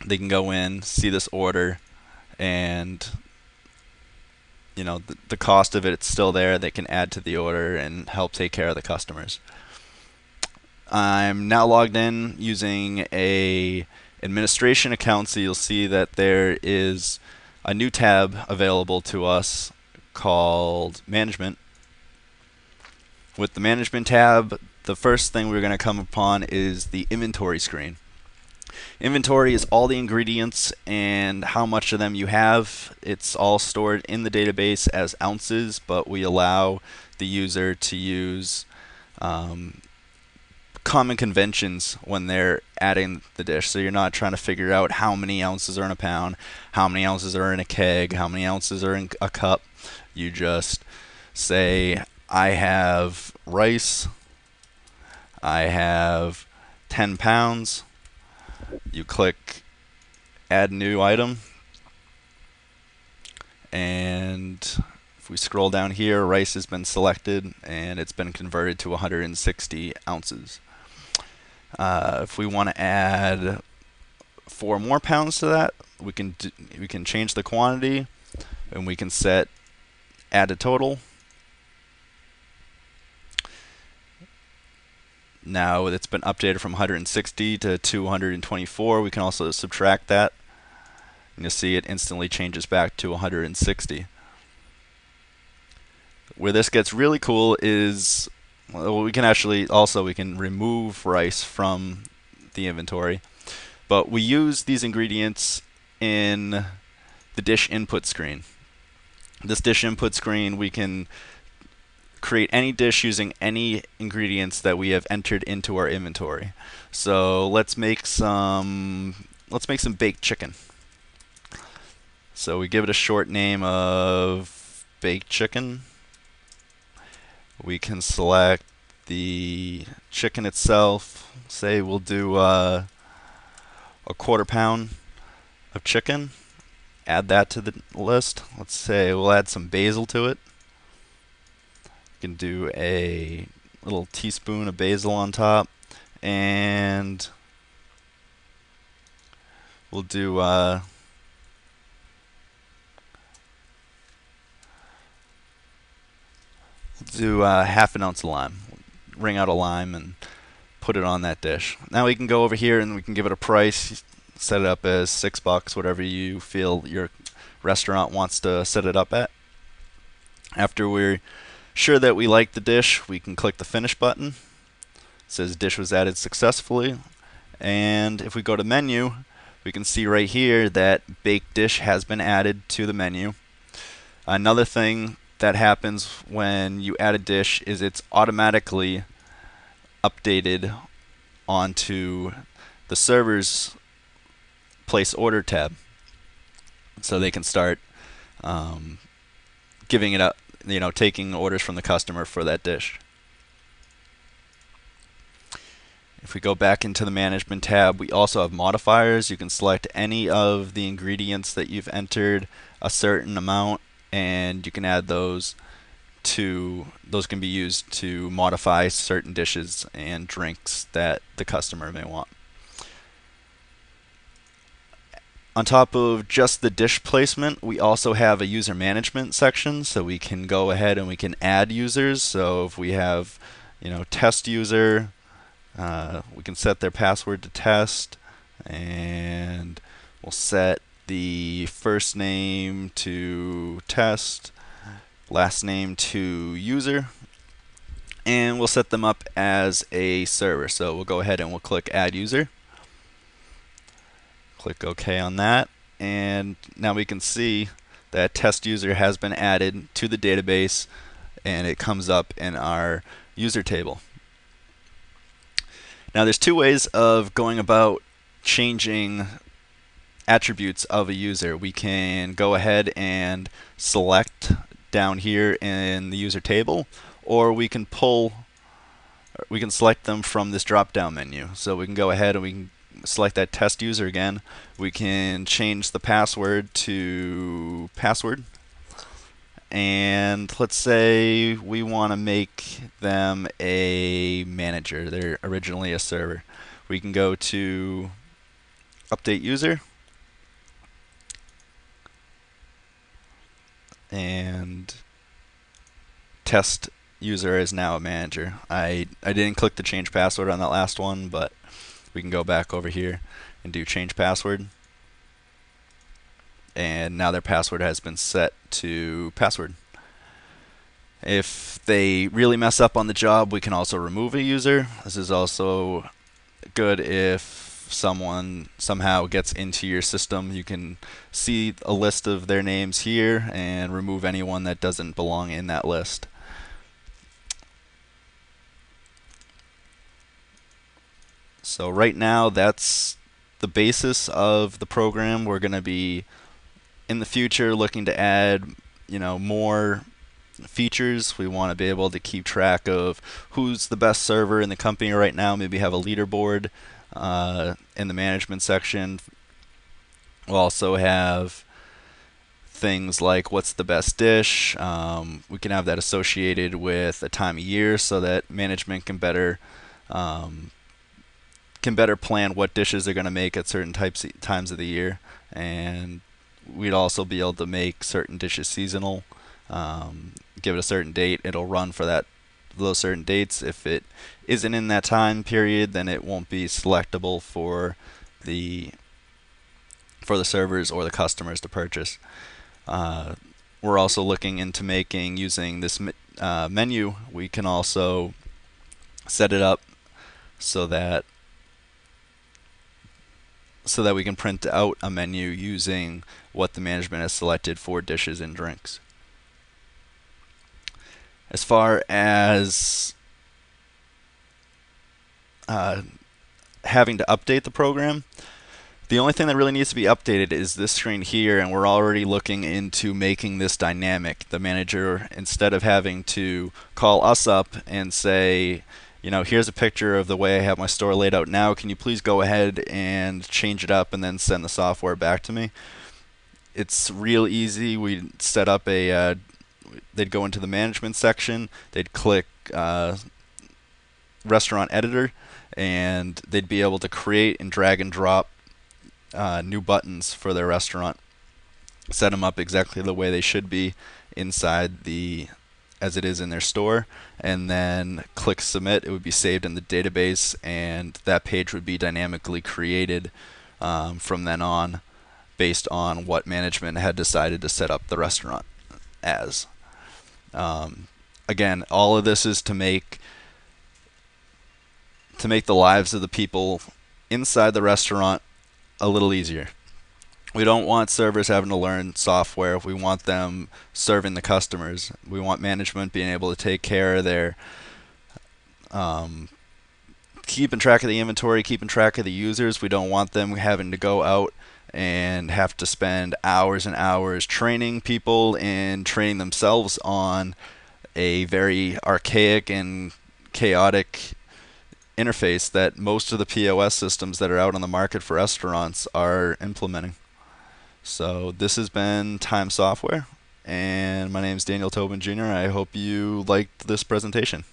they can go in, see this order, and the cost of it's still there. They can add to the order and help take care of the customers. I'm now logged in using a administration account, so you'll see that there is a new tab available to us called Management. With the Management tab, the first thing we're going to come upon is the inventory screen. Inventory is all the ingredients and how much of them you have. It's all stored in the database as ounces, but we allow the user to use common conventions when they're adding the dish. So you're not trying to figure out how many ounces are in a pound, how many ounces are in a keg, how many ounces are in a cup. You just say, I have rice, I have 10 pounds. You click add new item, and if we scroll down here, rice has been selected and it's been converted to 160 ounces. If we want to add 4 more pounds to that, we can change the quantity, and we can set add a total. Now it's been updated from 160 to 224. We can also subtract that, and you'll see it instantly changes back to 160. Where this gets really cool is, well, we can remove rice from the inventory, but we use these ingredients in the dish input screen. This dish input screen, we can create any dish using any ingredients that we have entered into our inventory. So let's make some baked chicken. So we give it a short name of baked chicken. We can select the chicken itself. Say we'll do a 1/4 pound of chicken. Add that to the list. Let's say we'll add some basil to it. You can do a little teaspoon of basil on top, and we'll do half an ounce of lime. Wring out a lime and put it on that dish. Now we can go over here and we can give it a price. Set it up as $6, whatever you feel your restaurant wants to set it up at. After we're sure that we like the dish, we can click the finish button. It says dish was added successfully. And if we go to menu, we can see right here that baked dish has been added to the menu. Another thing that happens when you add a dish is it's automatically updated onto the server's place order tab, so they can start giving it up, taking orders from the customer for that dish. If we go back into the management tab, we also have modifiers. You can select any of the ingredients that you've entered a certain amount, and you can add those can be used to modify certain dishes and drinks that the customer may want. On top of just the dish placement, we also have a user management section, so we can go ahead and we can add users. So if we have, test user, we can set their password to test, and we'll set the first name to test, last name to user, and we'll set them up as a server. So we'll go ahead and we'll click add user. Click OK on that, and now we can see that test user has been added to the database, and it comes up in our user table. Now there's 2 ways of going about changing attributes of a user. We can go ahead and select down here in the user table, or we can select them from this drop down menu. So we can go ahead and we can select that test user again. We can change the password to password, and let's say we want to make them a manager. They're originally a server. We can go to update user, and test user is now a manager. I didn't click the change password on that last one, but we can go back over here and do change password. And now their password has been set to password. If they really mess up on the job, we can also remove a user. This is also good if someone somehow gets into your system. You can see a list of their names here and remove anyone that doesn't belong in that list. So right now, that's the basis of the program. We're going to be in the future looking to add, more features. We want to be able to keep track of who's the best server in the company right now. Maybe have a leaderboard in the management section. We'll also have things like what's the best dish. We can have that associated with a time of year so that management um, can better plan what dishes they're going to make at certain times of the year. And we'd also be able to make certain dishes seasonal. Give it a certain date, it'll run for those certain dates. If it isn't in that time period, then it won't be selectable for the servers or the customers to purchase. We're also looking into using this menu. We can also set it up so that we can print out a menu using what the management has selected for dishes and drinks. As far as having to update the program, the only thing that really needs to be updated is this screen here, and we're already looking into making this dynamic. The manager, instead of having to call us up and say, here's a picture of the way I have my store laid out now, can you please go ahead and change it up and then send the software back to me? It's real easy. We'd set up they'd go into the management section, they'd click restaurant editor, and they'd be able to create and drag and drop new buttons for their restaurant, set them up exactly the way they should be inside as it is in their store, and then click submit. It would be saved in the database, and that page would be dynamically created from then on based on what management had decided to set up the restaurant as. Again, all of this is to make the lives of the people inside the restaurant a little easier. We don't want servers having to learn software. We want them serving the customers. We want management being able to take care of their keeping track of the inventory, keeping track of the users. We don't want them having to go out and have to spend hours and hours training people and training themselves on a very archaic and chaotic interface that most of the POS systems that are out on the market for restaurants are implementing. So this has been Time Software, and my name is Daniel Tobin Jr. I hope you liked this presentation.